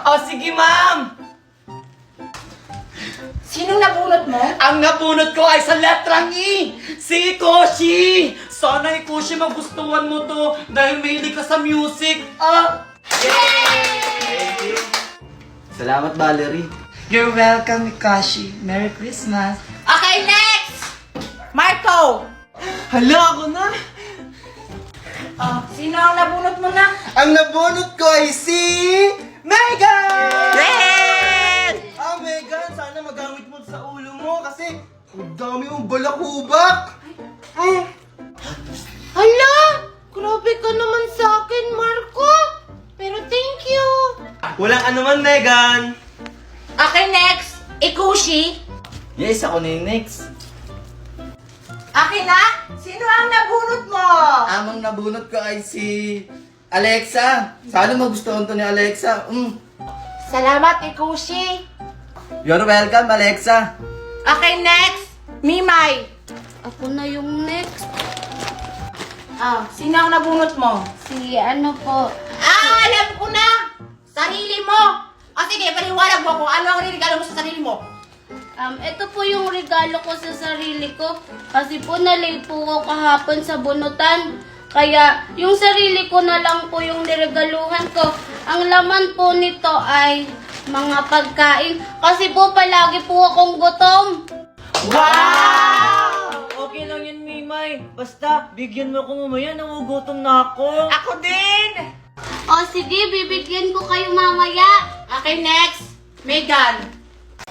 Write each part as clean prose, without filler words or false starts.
O, sige, ma'am! Sinong nabunot mo? Ang nabunot ko ay sa letrang E! Si Koshi! Sana Koshi magustuhan mo to dahil mahilig ka sa music. Yay! Salamat, Valerie. You're welcome, Koshi. Merry Christmas. Okay, next! Marco! Hala, ako na! Sino ang nabunot mo na? Ang nabunot ko ay si... Megan! Megan, sana magamit mo sa ulo mo kasi ang dami mong balakubak! Hala! Grabe ka naman sa akin, Marco! Pero thank you! Walang anuman, Megan! Okay, next! Ikushi! Yes, ako na yung next. Akin na? Sino ang nabunot mo? Amang nabunot ko ay si Alexa. Sana magustuhan to ni Alexa. Salamat, Ikushi! You're welcome, Alexa. Okay, next! Mimay! Ako na yung next. Sino ang nabunot mo? Si ano po? Alam ko na! Sarili mo! Sige, paliwanag mo kung ano ang regalo mo sa sarili mo. Ito po yung regalo ko sa sarili ko. Kasi po na-late po ako kahapon sa bunutan. Kaya yung sarili ko na lang po yung niregaluhan ko. Ang laman po nito ay mga pagkain. Kasi po palagi po akong gutom. Wow! Okay lang yan, Mimay. Basta, bigyan mo ako mamaya. Nagugutom na ako. Ako din! O sige, bibigyan ko kayo mamaya. Okay, next! Megan!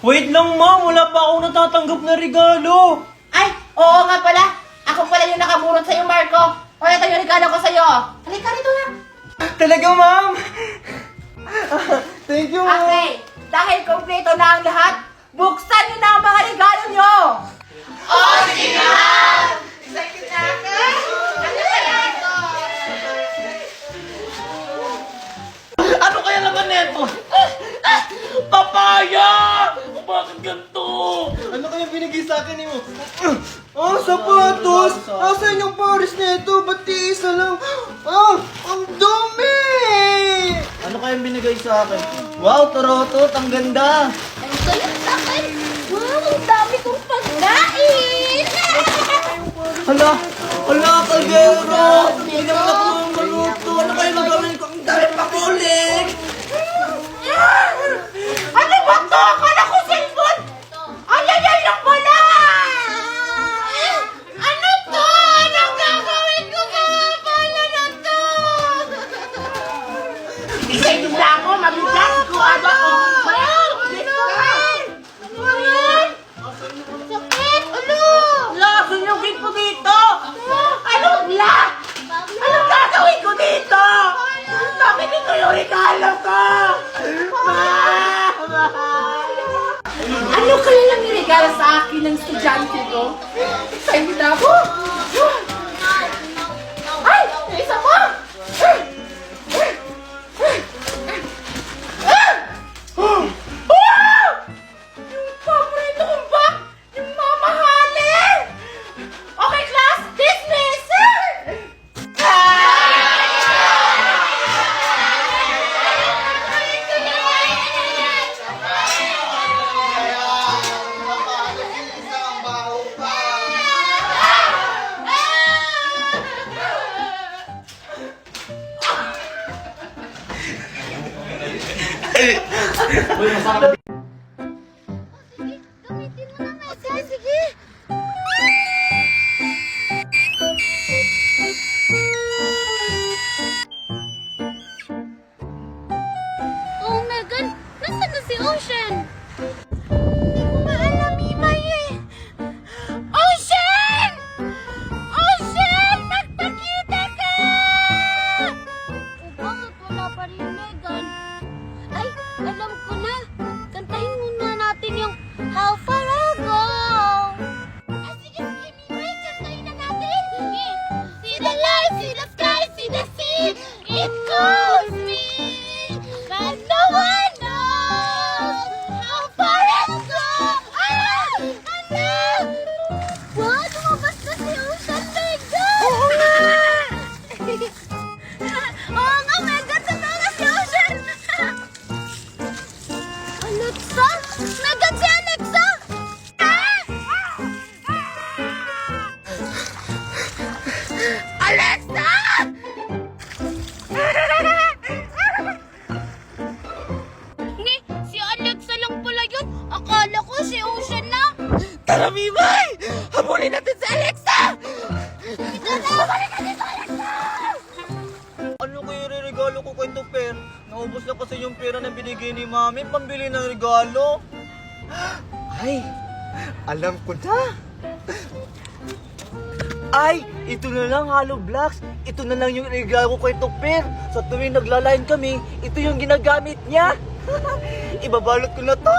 Wait lang, ma'am. Wala pa akong natatanggap na regalo. Ay, oo nga pala! Ako pala yung nakabunot sa'yo, Marco! O, ito yung regalo ko sa'yo! Halika rito na! Talaga, ma'am? Thank you, ma'am! Okay, dahil kompleto na ang lahat, buksan niyo na ang mga regalo niyo! Sige na! Excited na ako! Ano kaya ito? Ano kaya naman neto? Papaya! Bakit ganito? Ano kaya binigay sa akin ni mo? Sapatos! Nasaan yung pares nito? Ba't isa lang? Ang dumi! Ano kaya binigay sa akin? Wow, Torotot! Ang ganda! Ang galit sa akin. Wow, ang dami kong pagkain. Hala! Hala, Kaldero! Hindi naman ako maluto! Ano kaya magawin ko? Ang dami pakulik! Ano ba to? Akala ko cellphone! Ay lang pala! Ano to? Anong gagawin ko ka? Paano na to? Isay nila ako, mabigat ko. Ano ko? Sakit. Ano? Sunugin ko dito! Anong black? Anong gagawin ko dito? Sabi nito yung regalo ko! Ano kaya lang regalo sa akin ng estudyante ko? Excited na ako! Ay! May isa pa! Wow! Yung paborito kong bag! Yung mamahalin! Okay, class! Dismiss! Gamitin mo na, Messi. Sige. Oh, Megan. Nasaan na si Ocean? Hindi ko maalam, Mimay eh. Ocean! Ocean! Magpakita ka! O bakit wala pa rin, Megan? Ay, alam ko na. Kantahin muna natin yung How Far I'll Go. Sige, Mimay. Kantahin na natin. See the light, see the sky, see the sea. It calls me. But no one knows how far I'll go. Ano? Wow, lumabas na si Ocean, Megan. Oo nga. Oo nga, Megan. Totoo na si Ocean. Tara, Mimay! Habulin natin si Alexa! Ano kayo regalo ko kay Tupper? Naubos na kasi yung pera na binigay ni Mami, pambili ng regalo. Ay, alam ko na. Ay, ito na lang, Hollow Blocks. Ito na lang yung regalo ko kay Tupper. Sa tuwing naglalayan kami, ito yung ginagamit niya. Ibabalot ko na to.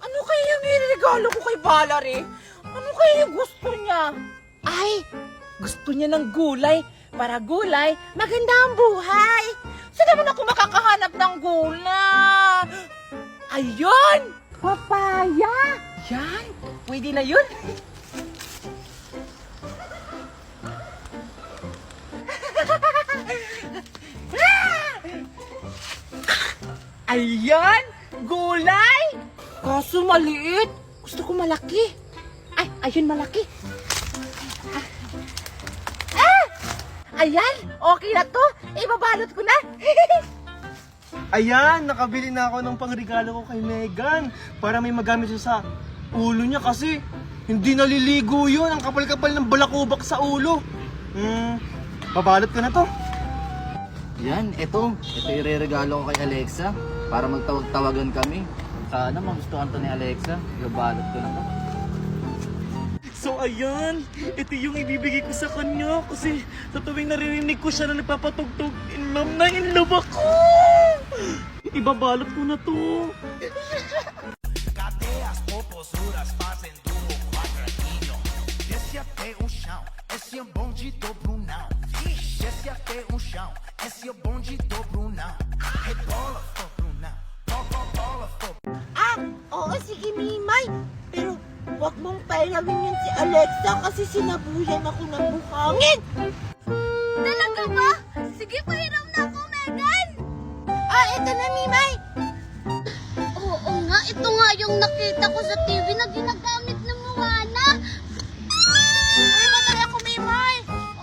Ano kaya yung niregalo ko kay Valerie? Ano kaya yung gusto niya? Ay, gusto niya ng gulay. Para gulay, maganda ang buhay. Saan naman ako makakahanap ng gulay? Ayun! Papaya! Yan! Pwede na yun. Ayan! Gulay! Kaso maliit. Gusto ko malaki. Ay, ayun malaki. Ayan! Okay na to. Ibabalot ko na. Ayan, nakabili na ako ng pangregalo ko kay Megan para may magamit siya sa ulo niya kasi hindi naliligo yun. Ang kapal-kapal ng balakubak sa ulo. Babalot ko na to. Yan, ito yung re-regalo ko kay Alexa para magtawag-tawagan kami. Sana magustuhan to ni Alexa. Ibabalot ko na to. So ayan, ito yung ibibigay ko sa kanya kasi sa tuwing naririnig ko siya na nagpapatugtog, in love ako! Ibabalot ko na to. Cadê as popozuras fazendo o quadradinho? Desce até o chão, esse é bonde do Brunão. Desce até o chão, esse é bonde do Brunão. Rebola, for Brunão, bola, for Oo, sige, Mimay. Pero wag mong pailawin yun si Alexa kasi sinabuyan ako ng buhangin. Talaga ba? Sige, pahiram na ako, Megan! Eto na, Mimay. Oo nga, ito nga yung nakita ko sa TV na ginagamit ng Moana. Uy, matay ako, Mimay.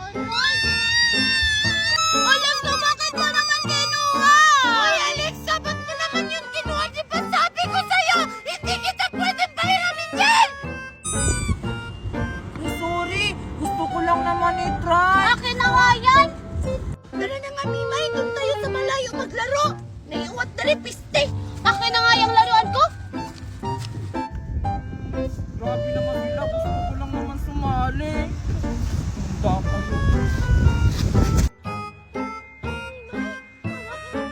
Aray! Alexa, bakit mo naman kinuha? Uy, Alexa, ba't mo naman yun kinuha? Di ba sabi ko sa'yo, hindi kita pwede pahilamin yan! Sorry, gusto ko lang naman i-try. Akin na nga yan! Tara na nga, Mimay, doon tayo sa malayo maglaro. Naiuwat na rin piste. Akin na nga yung laruan ko! Grabe naman sila, gusto ko lang naman sumali.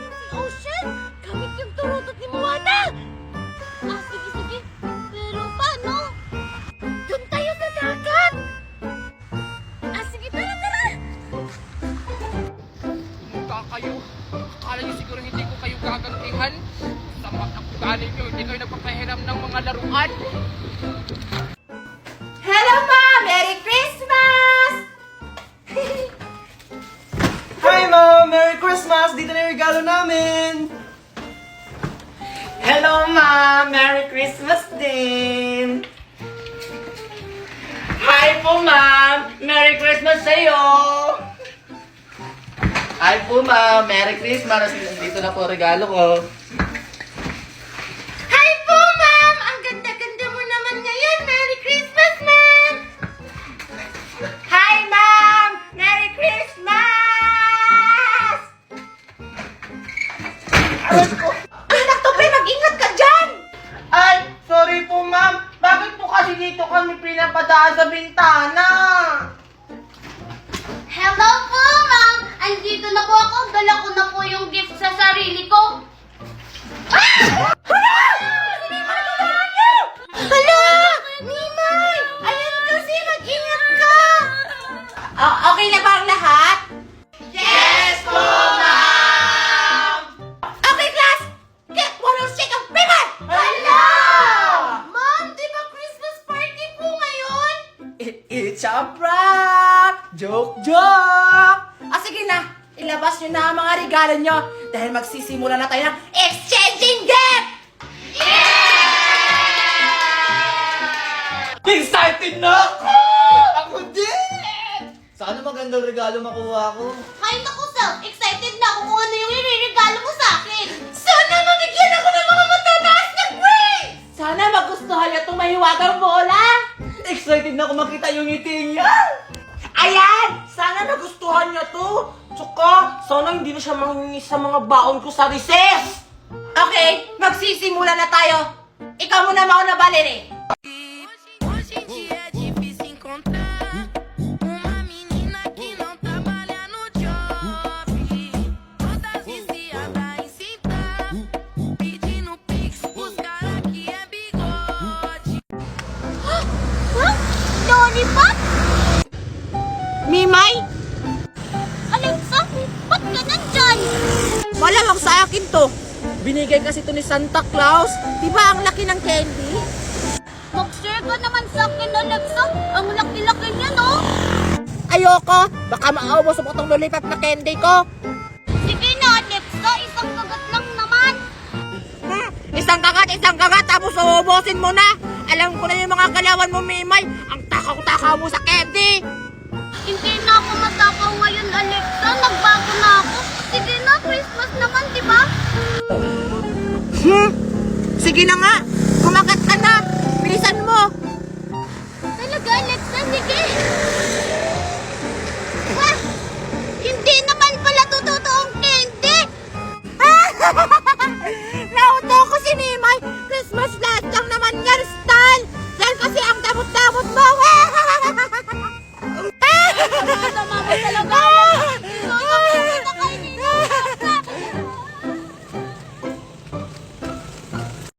Si Ocean! Gamit yung turutot ni Moana! Sige, sige. Pero paano? Doon tayo sa dagat. Sige, tara! Mukha kayo. Akala niyo siguro hindi ko kayo gagantihan. Sama ang ugali niyo, hindi kayo nagpapahiram ng mga laruan. Hello, Ma! Merry Christmas! Hi, Mom! Merry Christmas! Dito na yung regalo namin! Hello, Ma! Merry Christmas din! Hi po, Ma'am! Merry Christmas sa'yo! Hi po, ma'am. Merry Christmas. Dito na po ang regalo ko. Hi po, Ma'am! Ang ganda-ganda mo naman ngayon. Merry Christmas, Ma'am! Hi, Ma'am! Merry Christmas! Anak to, pre! Mag-ingat ka dyan! Ay, sorry po, Ma'am. Bakit po kasi dito kami pinapadaan sa bintana? Hello po, ma'am! Andito na po ako. Dala ko na po yung gift sa sarili ko. Hala! Mimay! Ayan kasi, mag-ingat ka! Okay na ba ang lahat? Yes po, Ma'am! Okay, class! Get one of shake of paper! Hala! Ma'am, di ba Christmas party po ngayon? It's a prank! Joke, joke! Sige na, ilabas nyo na ang mga regalo nyo dahil magsisimula na tayo ng exchanging gift! Excited na ako! Ako din! Sana magandang regalo makuha ko. Ay, naku, Sam. Excited na ako kung ano yung iririgalo mo sa akin. Sana mabigyan ako ng mga matataas na grades! Sana magustuhan nyo itong mahiwagang tignan ko makita yung ngiti niya. Ayan! Sana nagustuhan niya to. Tsaka, sana hindi na siya manghingi sa mga baon ko sa recess. Okay, magsisimula na tayo. Ikaw muna mauna, Valerie. Hoje em dia é difícil encontrar uma menina que não trabalha no job. Todas viciadas em cintar, pedindo pix pros caras que é bigode. Huh? Lollipop? Mimay, Alexa, ba't ka nandyan? malamang sa akin to. Binigay kasi to ni Santa Claus. Diba ang laki ng candy? Mag-share ka naman sa akin, Alexa. Ang laki-laki niya, no? Ayoko. Baka maaubos mo itong lollipop na candy ko. Sige na, Alexa. Isang kagat lang naman. Isang kagat, tapos uubusin mo na. Alam ko na yung mga galawan mo, Mimay. Ang takaw-takaw mo sa candy. Hindi na ako matakaw ngayon, Alexa. Nagbago na ako. Sige na, Christmas naman, di ba? Sige na nga. Kumagat ka na.